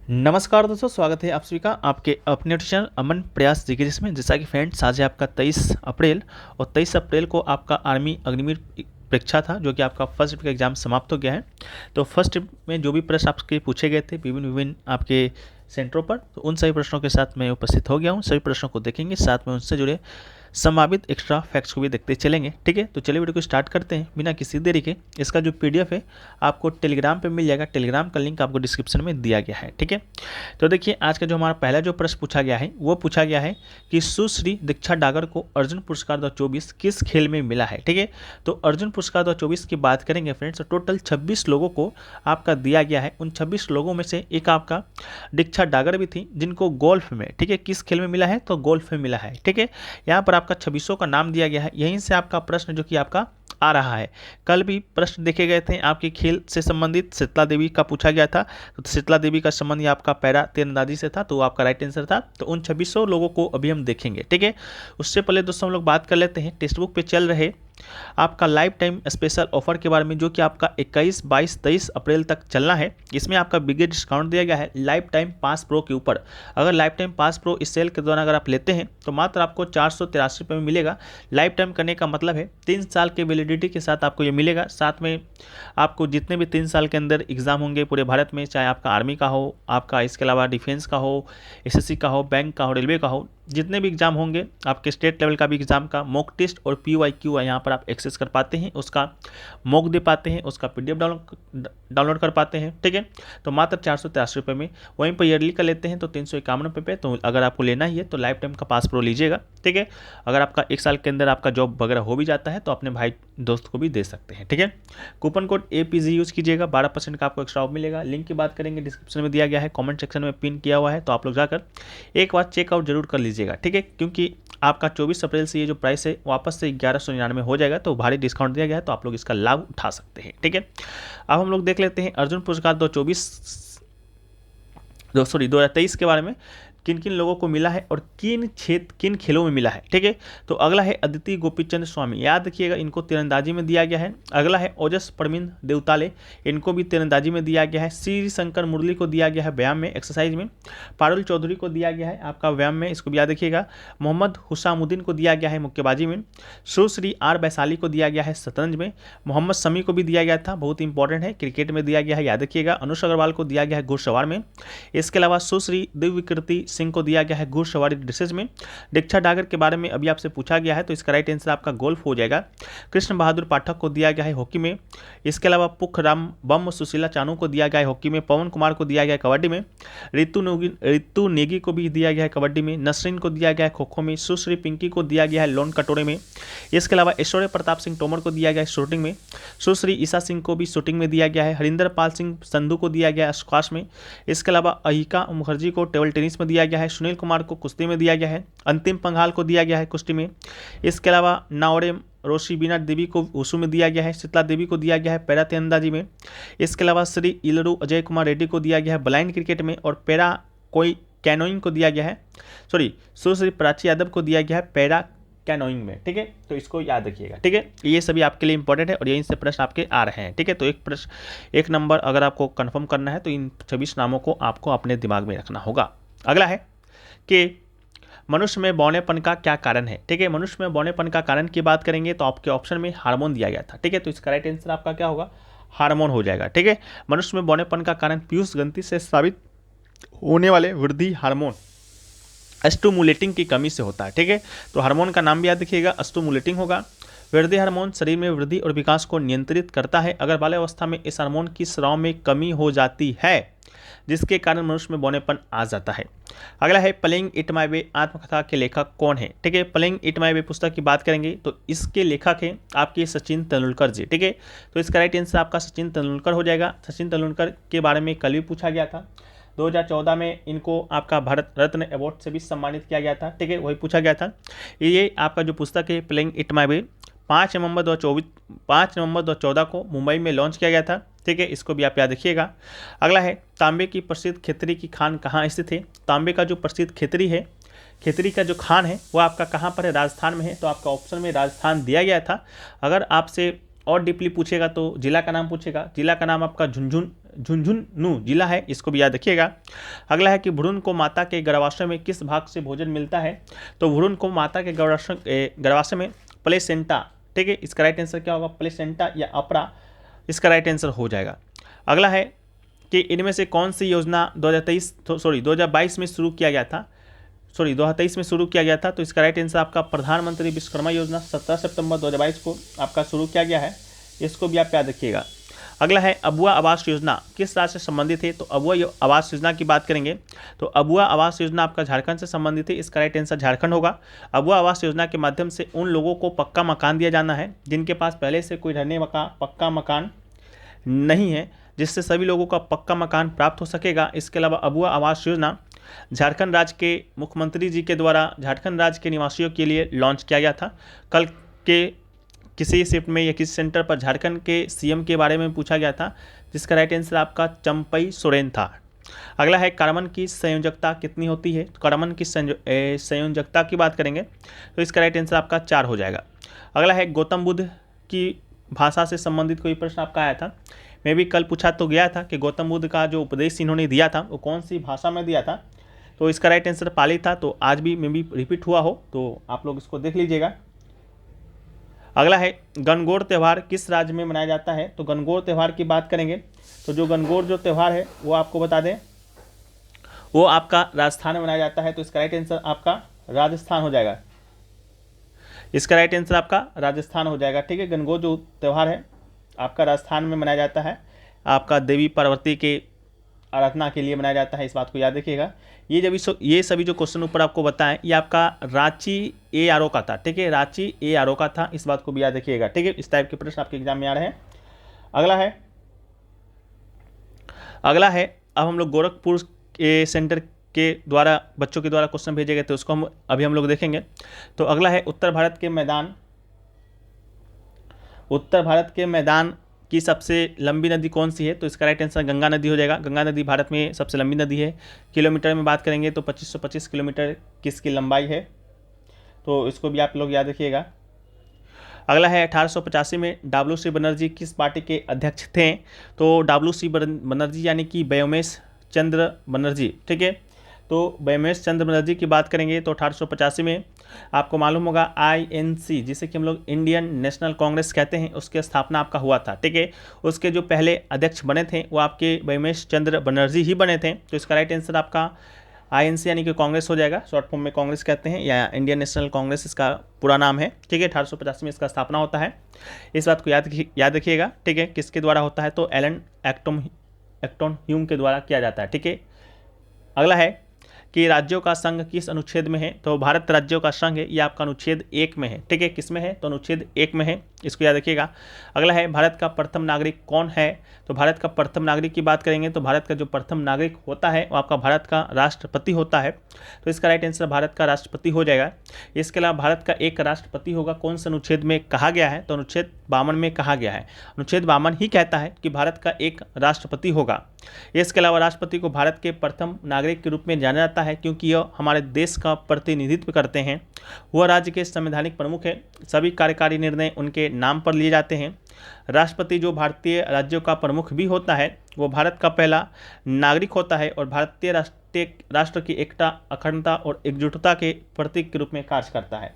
नमस्कार दोस्तों, स्वागत है आप सभी का आपके अपने ट्यूशन अमन प्रयास जीके में। जैसा कि फ्रेंड्स, आज है आपका 23 अप्रैल और 23 अप्रैल को आपका आर्मी अग्निवीर परीक्षा था, जो कि आपका फर्स्ट शिफ्ट का एग्जाम समाप्त हो गया है। तो फर्स्ट शिफ्ट में जो भी प्रश्न आपके पूछे गए थे विभिन्न विभिन्न आपके सेंटरों पर, तो उन सभी प्रश्नों के साथ मैं उपस्थित हो गया हूँ। सभी प्रश्नों को देखेंगे, साथ में उनसे जुड़े संभावित एक्स्ट्रा फैक्ट्स को भी देखते चलेंगे। ठीक है, तो चलिए वीडियो को स्टार्ट करते हैं बिना किसी देरी के। इसका जो पीडीएफ है आपको टेलीग्राम पे मिल जाएगा, टेलीग्राम का लिंक आपको डिस्क्रिप्शन में दिया गया है। ठीक है, तो देखिए आज का जो हमारा पहला जो प्रश्न पूछा गया है वो पूछा गया है कि सुश्री दीक्षा डागर को अर्जुन पुरस्कार 2024 किस खेल में मिला है। ठीक है, तो अर्जुन पुरस्कार 2024 की बात करेंगे फ्रेंड्स, तो टोटल 26 लोगों को आपका दिया गया है। उन 26 लोगों में से एक आपका दीक्षा डागर भी थी, जिनको गोल्फ में, ठीक है, किस खेल में मिला है, तो गोल्फ में मिला है। ठीक है, यहाँ पर आपका 26 का नाम दिया गया है। यहीं से आपका प्रश्न जो कि आपका आ रहा है। कल भी प्रश्न देखे गए थे आपके खेल से संबंधित, शीतला देवी का पूछा गया था, तो शीतला देवी का संबंध आपका पैरा तीरंदाजी से था, तो आपका राइट आंसर था। तो उन 2600 लोगों को अभी हम देखेंगे। ठीक है, उससे पहले दोस्तों हम लोग बात कर लेते हैं टेक्स्ट बुक पे चल रहे आपका लाइफ टाइम स्पेशल ऑफर के बारे में, जो कि आपका 21, 22, 23 अप्रैल तक चलना है। इसमें आपका बिगेस्ट डिस्काउंट दिया गया है लाइफ टाइम पास प्रो के ऊपर। अगर लाइफ टाइम पास प्रो इस सेल के दौरान अगर आप लेते हैं तो मात्र आपको 483 रुपये में मिलेगा। लाइफ टाइम करने का मतलब है 3 साल के वैलिडिटी के साथ आपको ये मिलेगा। साथ में आपको जितने भी 3 साल के अंदर एग्जाम होंगे पूरे भारत में, चाहे आपका आर्मी का हो, आपका इसके अलावा डिफेंस का हो, एसएससी का हो, बैंक का हो, रेलवे का हो, जितने भी एग्जाम होंगे, आपके स्टेट लेवल का भी एग्जाम का मॉक टेस्ट और PYQ यहाँ पर आप एक्सेस कर पाते हैं, उसका मॉक दे पाते हैं, उसका PDF डाउनलोड कर पाते हैं। ठीक है, तो मात्र 483 रुपये में। वहीं पर ईयरली का लेते हैं तो 351 रुपये पे। तो अगर आपको लेना ही है तो लाइफ टाइम का पास प्रो लीजिएगा। ठीक है, अगर आपका 1 साल के अंदर आपका जॉब वगैरह हो भी जाता है तो अपने भाई दोस्त को भी दे सकते हैं। ठीक है, कूपन कोड APG यूज़ कीजिएगा, 12% का आपको एक्स्ट्रा ऑफ मिलेगा। लिंक की बात करेंगे, डिस्क्रिप्शन में दिया गया है, कमेंट सेक्शन में पिन किया हुआ है, तो आप लोग जाकर एक बार चेकआउट जरूर कर लीजिएगा। ठीक है, क्योंकि आपका 24 अप्रैल से ये जो प्राइस है वापस से 1199 हो जाएगा, तो भारी डिस्काउंट दिया गया है, तो आप लोग इसका लाभ उठा सकते हैं। ठीक है, अब हम लोग देख लेते हैं अर्जुन पुरस्कार 2023 के बारे में, किन किन लोगों को मिला है और किन खेलों में मिला है। ठीक है, तो अगला है अदिति गोपीचंद स्वामी, याद रखिएगा इनको तीरंदाजी में दिया गया है। अगला है ओजस परमिंद देवताले, इनको भी तीरंदाजी में दिया गया है। श्री शंकर मुरली को दिया गया है व्यायाम में, एक्सरसाइज में। पारुल चौधरी को दिया गया है आपका व्यायाम में, इसको भी याद रखिएगा। मोहम्मद हुसामुद्दीन को दिया गया है मुक्केबाजी में। सुश्री R वैशाली को दिया गया है शतरंज में। मोहम्मद शमी को भी दिया गया था, बहुत इंपॉर्टेंट है, क्रिकेट में दिया गया है, याद रखिएगा। अनुष अग्रवाल को दिया गया है घुड़सवार में। इसके अलावा सुश्री दिव्यकीर्ति सिंह को दिया गया है घुड़सवारी ड्रेसेज में। दीक्षा डागर के बारे में अभी आपसे पूछा गया है, तो इसका राइट आंसर आपका गोल्फ हो जाएगा। कृष्ण बहादुर पाठक को दिया गया है हॉकी में। इसके अलावा पुखराम बम सुशीला चानू को दिया गया है हॉकी में। पवन कुमार को दिया गया है कबड्डी में। रितु नेगी को भी दिया गया है कबड्डी में। नसरीन को दिया गया है खो खो में। सुश्री पिंकी को दिया गया है लोन कटोरे में। इसके अलावा ऐश्वर्य प्रताप सिंह तोमर को दिया गया है शूटिंग में। सुश्री ईशा सिंह को भी शूटिंग में दिया गया है। हरिंदर पाल सिंह संधू को दिया गया है स्क्वाश में। इसके अलावा अहिका मुखर्जी को टेबल टेनिस में दिया गया है। सुनील कुमार को कुश्ती में दिया गया है। अंतिम पंघाल को दिया गया है कुश्ती में। इसके अलावा नावड़े रोशी बीना देवी को वुशु में दिया गया है। शीतला देवी को दिया गया है पैरा तीरंदाजी में। इसके अलावा श्री इलरू अजय कुमार रेड्डी को दिया गया है ब्लाइंड क्रिकेट में और पैरा कोई कैनोइंग को दिया गया है, सुश्री प्राची यादव को दिया गया है पैरा कैनोइंग में। ठीक है, तो इसको याद रखिएगा। ठीक है, ये सभी आपके लिए इंपॉर्टेंट है और यहीं से प्रश्न आपके आ रहे हैं। ठीक है, तो एक नंबर अगर आपको कंफर्म करना है तो इन 26 नामों को आपको अपने दिमाग में रखना होगा। अगला है कि मनुष्य में बौनेपन का क्या कारण है। ठीक है, मनुष्य में बौनेपन का कारण की बात करेंगे तो आपके ऑप्शन में हार्मोन दिया गया था। ठीक है, तो इसका राइट आंसर आपका क्या होगा, हार्मोन हो जाएगा। ठीक है, मनुष्य में बौनेपन का कारण पीयूष ग्रंथि से स्रावित होने वाले वृद्धि हार्मोन स्टुमुलेटिंग की कमी से होता है। ठीक है, तो हार्मोन का नाम भी याद रखिएगा, स्टुमुलेटिंग होगा। वृद्धि हार्मोन शरीर में वृद्धि और विकास को नियंत्रित करता है। अगर बाल्यावस्था में इस हार्मोन की स्राव में कमी हो जाती है, जिसके कारण मनुष्य में बौनेपन आ जाता है। अगला है प्लेइंग इट माय वे आत्मकथा के लेखक कौन है। ठीक है, प्लेइंग इट माय वे पुस्तक की बात करेंगे तो इसके लेखक हैं आपके सचिन तेंदुलकर जी। ठीक है, तो इसका राइट आंसर आपका सचिन तेंदुलकर हो जाएगा। सचिन तेंदुलकर के बारे में कल भी पूछा गया था। 2014 में इनको आपका भारत रत्न अवार्ड से भी सम्मानित किया गया था। ठीक है, वही पूछा गया था। ये आपका जो पुस्तक है प्लेइंग इट माय वे 5 नवंबर 2014 को मुंबई में लॉन्च किया गया था। ठीक है, इसको भी आप याद रखिएगा। अगला है तांबे की प्रसिद्ध खेतरी की खान कहाँ स्थित है। तांबे का जो प्रसिद्ध खेतरी है, खेतरी का जो खान है वो आपका कहाँ पर है, राजस्थान में है। तो आपका ऑप्शन में राजस्थान दिया गया था। अगर आपसे और डीपली पूछेगा तो जिला का नाम पूछेगा। जिला का नाम आपका झुंझुनू झुंझुनू जिला है, इसको भी याद रखिएगा। अगला है कि भ्रूण को माता के गर्भाशय में किस भाग से भोजन मिलता है? तो भ्रूण को माता के गर्भाशय में प्लेसेंटा, ठीक है, इसका राइट आंसर क्या होगा? प्लेसेंटा या अपरा, इसका राइट आंसर हो जाएगा। अगला है कि इनमें से कौन सी योजना 2022 में शुरू किया गया था? 2023 में शुरू किया गया था, तो इसका राइट आंसर आपका प्रधानमंत्री विश्वकर्मा योजना 17 सितंबर 2022 को आपका शुरू किया गया है, इसको भी आप याद रखिएगा। अगला है अबुआ आवास योजना किस राज्य से संबंधित है? तो अबुआ आवास योजना की बात करेंगे तो अबुआ आवास योजना आपका झारखंड से संबंधित है, इसका राइट आंसर झारखंड होगा। अबुआ आवास योजना के माध्यम से उन लोगों को पक्का मकान दिया जाना है जिनके पास पहले से कोई रहने का पक्का मकान नहीं है, जिससे सभी लोगों का पक्का मकान प्राप्त हो सकेगा। इसके अलावा अबुआ आवास योजना झारखंड राज्य के मुख्यमंत्री जी के द्वारा झारखंड राज्य के निवासियों के लिए लॉन्च किया गया था। कल के किसी शिफ्ट में या किसी सेंटर पर झारखंड के सीएम के बारे में पूछा गया था, जिसका राइट आंसर आपका चंपई सोरेन था। अगला है कार्बन की संयोजकता कितनी होती है? तो कार्बन की संयोजकता की बात करेंगे तो इसका राइट आंसर आपका 4 हो जाएगा। अगला है गौतम बुद्ध की भाषा से संबंधित कोई प्रश्न आपका आया था, मैं भी कल पूछा तो गया था कि गौतम बुद्ध का जो उपदेश इन्होंने दिया था वो कौन सी भाषा में दिया था? तो इसका राइट आंसर पाली था, तो आज भी मे भी रिपीट हुआ हो तो आप लोग इसको देख लीजिएगा। अगला है गणगौर त्यौहार किस राज्य में मनाया जाता है? तो गणगौर त्यौहार की बात करेंगे तो जो गणगौर जो त्यौहार है वो आपको बता दें वो आपका राजस्थान में मनाया जाता है, तो इसका राइट आंसर आपका राजस्थान हो जाएगा। इसका राइट आंसर आपका राजस्थान हो जाएगा, ठीक है। गणगौर जो त्यौहार है आपका राजस्थान में मनाया जाता है, आपका देवी पार्वती के आराधना के लिए मनाया जाता है, इस बात को याद रखिएगा। ये सभी जो क्वेश्चन ऊपर आपको बताएं ये आपका रांची ARO का था, ठीक है, रांची ARO का था, इस बात को भी याद रखिएगा, ठीक है। इस टाइप के प्रश्न आपके एग्जाम में आ रहे हैं। अगला है अब हम लोग गोरखपुर के सेंटर के द्वारा बच्चों के द्वारा क्वेश्चन भेजे गए थे उसको हम लोग देखेंगे। तो अगला है उत्तर भारत के मैदान की सबसे लंबी नदी कौन सी है? तो इसका राइट आंसर गंगा नदी हो जाएगा। गंगा नदी भारत में सबसे लंबी नदी है। किलोमीटर में बात करेंगे तो 2525 किलोमीटर किसकी लंबाई है, तो इसको भी आप लोग याद रखिएगा। अगला है 1885 में WC बनर्जी किस पार्टी के अध्यक्ष थे? तो WC बनर्जी यानी कि व्योमेश चंद्र बनर्जी, ठीक है। तो व्योमेश चंद्र बनर्जी की बात करेंगे तो 1885 में आपको मालूम होगा INC जिसे कि हम लोग इंडियन नेशनल कांग्रेस कहते हैं, उसकी स्थापना आपका हुआ था, ठीक है। उसके जो पहले अध्यक्ष बने थे वो आपके व्योमेश चंद्र बनर्जी ही बने थे, तो इसका राइट आंसर आपका INC यानी कि कांग्रेस हो जाएगा। शॉर्ट फॉर्म में कांग्रेस कहते हैं या इंडियन नेशनल कांग्रेस इसका पूरा नाम है, ठीक है। 1885 में इसका स्थापना होता है, इस बात को याद रखिएगा, ठीक है। किसके द्वारा होता है? तो एलन एक्टन ह्यूम के द्वारा किया जाता है, ठीक है। अगला है कि राज्यों का संघ किस अनुच्छेद में है? तो भारत राज्यों का संघ है, ये आपका अनुच्छेद 1 में है, ठीक है। किस में है? तो अनुच्छेद 1 में है, इसको याद रखिएगा। अगला है भारत का प्रथम नागरिक कौन है? तो भारत का प्रथम नागरिक की बात करेंगे तो भारत का जो प्रथम नागरिक होता है वो आपका भारत का राष्ट्रपति होता है, तो इसका राइट आंसर भारत का राष्ट्रपति हो जाएगा। इसके अलावा भारत का एक राष्ट्रपति होगा, कौन से अनुच्छेद में कहा गया है? तो अनुच्छेद 52 में कहा गया है। अनुच्छेद 52 ही कहता है कि भारत का एक राष्ट्रपति होगा। इसके अलावा राष्ट्रपति को भारत के प्रथम नागरिक के रूप में जाना जाता है क्योंकि यह हमारे देश का प्रतिनिधित्व करते हैं। वह राज्य के संवैधानिक प्रमुख है, सभी कार्यकारी निर्णय उनके नाम पर लिए जाते हैं। राष्ट्रपति जो भारतीय राज्यों का प्रमुख भी होता है वो भारत का पहला नागरिक होता है और भारतीय राष्ट्र की एकता, अखंडता और एकजुटता के प्रतीक के रूप में कार्य करता है।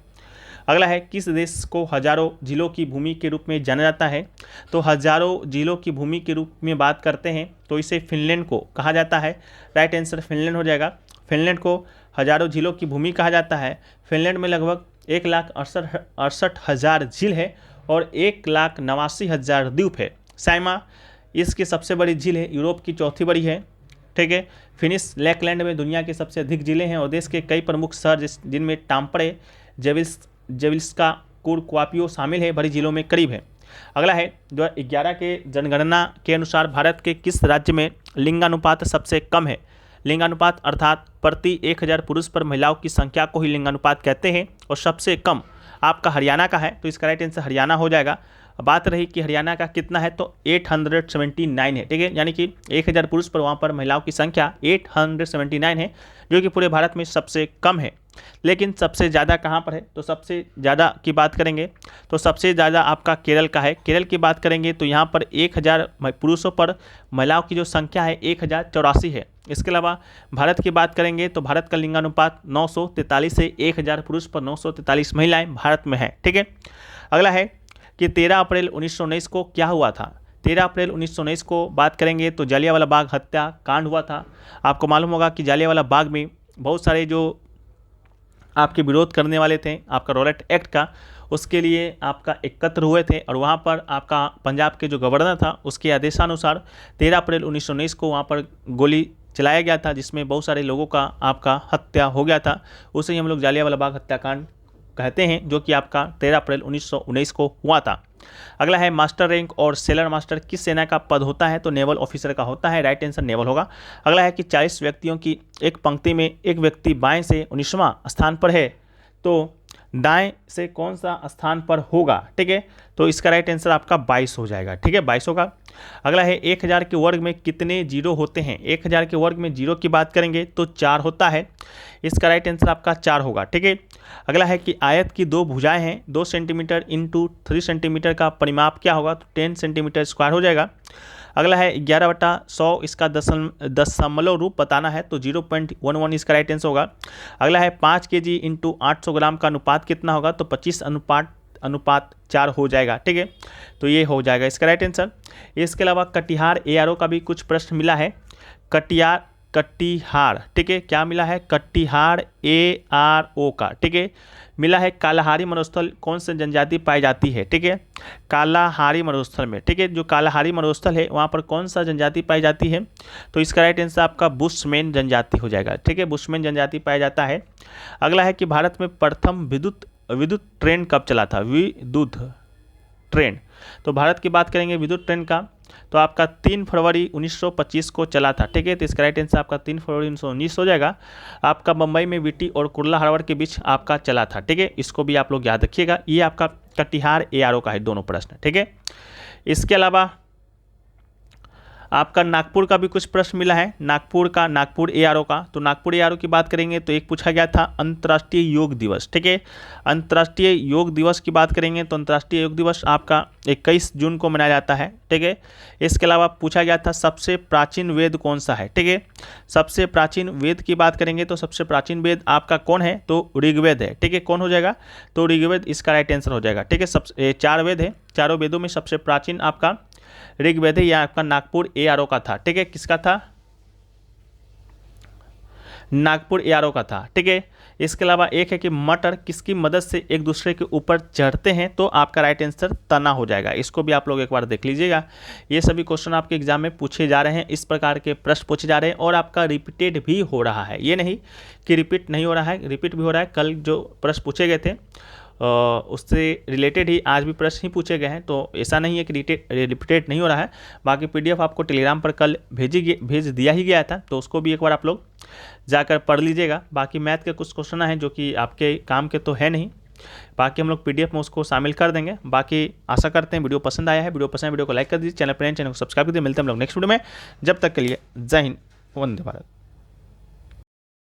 अगला है किस देश को हजारों जिलों की भूमि के रूप में जाना जाता है? तो हजारों जिलों की भूमि के रूप में बात करते हैं तो इसे फिनलैंड को कहा जाता है, राइट आंसर फिनलैंड हो जाएगा। फिनलैंड को हजारों जिलों की भूमि कहा जाता है। फिनलैंड में लगभग 1,68,000 झील है और 1,89,000 द्वीप है। साइमा इसकी सबसे बड़ी झील है, यूरोप की चौथी बड़ी है, ठीक है। फिनिश लैकलैंड में दुनिया की सबसे अधिक झीलें हैं और देश के कई प्रमुख शहर जिनमें टाम्परे, जेविल्स्का, कुआपियो शामिल है, बड़ी झीलों में करीब है। अगला है 2011 के जनगणना के अनुसार भारत के किस राज्य में लिंगानुपात सबसे कम है? लिंगानुपात अर्थात प्रति 1000 पुरुष पर महिलाओं की संख्या को ही लिंगानुपात कहते हैं और सबसे कम आपका हरियाणा का है, तो इसका राइट आंसर हरियाणा हो जाएगा। बात रही कि हरियाणा का कितना है तो 879 है, ठीक है, यानी कि 1000 पुरुष पर वहाँ पर महिलाओं की संख्या 879 है, जो कि पूरे भारत में सबसे कम है। लेकिन सबसे ज़्यादा कहाँ पर है, तो सबसे ज़्यादा की बात करेंगे तो सबसे ज़्यादा आपका केरल का है। केरल की बात करेंगे तो यहाँ पर 1000 पुरुषों पर महिलाओं की जो संख्या है 1084 है। इसके अलावा भारत की बात करेंगे तो भारत का लिंगानुपात 943 है, 1000 पुरुष पर 943 महिलाएं भारत में है। ठीक है, अगला है कि 13 अप्रैल 1919 को क्या हुआ था। 13 अप्रैल 1919 को बात करेंगे तो जालियांवाला बाग हत्याकांड हुआ था। आपको मालूम होगा कि जालियांवाला बाग में बहुत सारे जो आपके विरोध करने वाले थे आपका रॉलेट एक्ट का, उसके लिए आपका एकत्र हुए थे और वहाँ पर आपका पंजाब के जो गवर्नर था उसके आदेशानुसार 13 अप्रैल 1919 को वहाँ पर गोली चलाया गया था, जिसमें बहुत सारे लोगों का आपका हत्या हो गया था। उसे ही हम लोग जालियांवाला बाग हत्याकांड कहते हैं, जो कि आपका 13 अप्रैल 1919 को हुआ था। अगला है मास्टर रैंक और सेलर मास्टर किस सेना का पद होता है, तो नेवल ऑफिसर का होता है। राइट आंसर नेवल होगा। अगला है कि 40 व्यक्तियों की एक पंक्ति में एक व्यक्ति बाएं से 19वां स्थान पर है, तो दाएं से कौन सा स्थान पर होगा। ठीक है, तो इसका राइट आंसर आपका 22 हो जाएगा। ठीक है, 22 होगा। अगला है 1000 के वर्ग में कितने जीरो होते हैं। 1000 के वर्ग में जीरो की बात करेंगे तो 4 होता है। इसका राइट आंसर आपका 4 होगा। ठीक है, अगला है कि आयत की 2 भुजाएं हैं, 2 सेंटीमीटर इंटू 3 सेंटीमीटर का परिमाप क्या होगा, तो 10 सेंटीमीटर स्क्वायर हो जाएगा। अगला है 11/100 इसका दशमलव रूप बताना है, तो 0.11 इसका राइट आंसर होगा। अगला है 5 kg इंटू 800 ग्राम का अनुपात कितना होगा, तो 25:4 हो जाएगा। ठीक है, तो ये हो जाएगा इसका राइट आंसर। इसके अलावा कटिहार ARO का भी कुछ प्रश्न मिला है। कटिहार, ठीक है, क्या मिला है, कटिहार ARO का, ठीक है, मिला है कालाहारी मरुस्थल कौन सी जनजाति पाई जाती है। ठीक है, कालाहारी मरुस्थल में, ठीक है, जो कालाहारी मरुस्थल है वहाँ पर कौन सा जनजाति पाई जाती है, तो इसका राइट आंसर आपका बुशमैन जनजाति हो जाएगा। ठीक है, बुशमैन जनजाति पाया जाता है। अगला है कि भारत में प्रथम विद्युत ट्रेन कब चला था, विद्युत ट्रेन, तो भारत की बात करेंगे विद्युत ट्रेन का, तो आपका 3 फरवरी 1925 को चला था। ठीक है, तो इसका राइट आंसर आपका 3 फरवरी 1919 हो जाएगा। आपका मुंबई में वीटी और कुर्ला हार्बर के बीच आपका चला था। ठीक है, इसको भी आप लोग याद रखिएगा। ये आपका कटिहार ARO का है दोनों प्रश्न। ठीक है, इसके अलावा आपका नागपुर का भी कुछ प्रश्न मिला है, नागपुर ARO का, तो नागपुर ARO की बात करेंगे तो एक पूछा गया था अंतर्राष्ट्रीय योग दिवस। ठीक है, अंतर्राष्ट्रीय योग दिवस की बात करेंगे तो अंतर्राष्ट्रीय योग दिवस आपका 21 जून को मनाया जाता है। ठीक है, इसके अलावा पूछा गया था सबसे प्राचीन वेद कौन सा है। ठीक है, सबसे प्राचीन वेद की बात करेंगे तो सबसे प्राचीन वेद आपका कौन है, तो ऋग्वेद है। ठीक है, कौन हो जाएगा, तो ऋग्वेद इसका राइट आंसर हो जाएगा। ठीक है, सबसे 4 वेद है, चारों वेदों में सबसे प्राचीन आपका ऋग्वेद है, यह आपका नागपुर ARO का था। ठीक है, किसका था, नागपुर ARO का था। ठीक है, इसके अलावा एक है कि मटर किसकी मदद से एक दूसरे के ऊपर चढ़ते हैं, तो आपका राइट आंसर तना हो जाएगा। इसको भी आप लोग एक बार देख लीजिएगा। ये सभी क्वेश्चन आपके एग्जाम में पूछे जा रहे हैं, इस प्रकार के प्रश्न पूछे जा रहे हैं और आपका रिपीटेड भी हो रहा है। ये नहीं कि रिपीट नहीं हो रहा है, रिपीट भी हो रहा है। कल जो प्रश्न पूछे गए थे उससे रिलेटेड ही आज भी प्रश्न ही पूछे गए हैं, तो ऐसा नहीं है कि रिपीटेड नहीं हो रहा है। बाकी PDF आपको टेलीग्राम पर कल भेज दिया ही गया था, तो उसको भी एक बार आप लोग जाकर पढ़ लीजिएगा। बाकी मैथ के कुछ क्वेश्चन हैं जो कि आपके काम के तो है नहीं, बाकी हम लोग PDF में उसको शामिल कर देंगे। बाकी आशा करते हैं वीडियो पसंद आया है। वीडियो पसंद है वीडियो को लाइक कर दीजिए, चैनल को सब्सक्राइब कर दीजिए। मिलते हैं हम लोग नेक्स्ट वीडियो में, जब तक के लिए जय हिंद, वंदे भारत।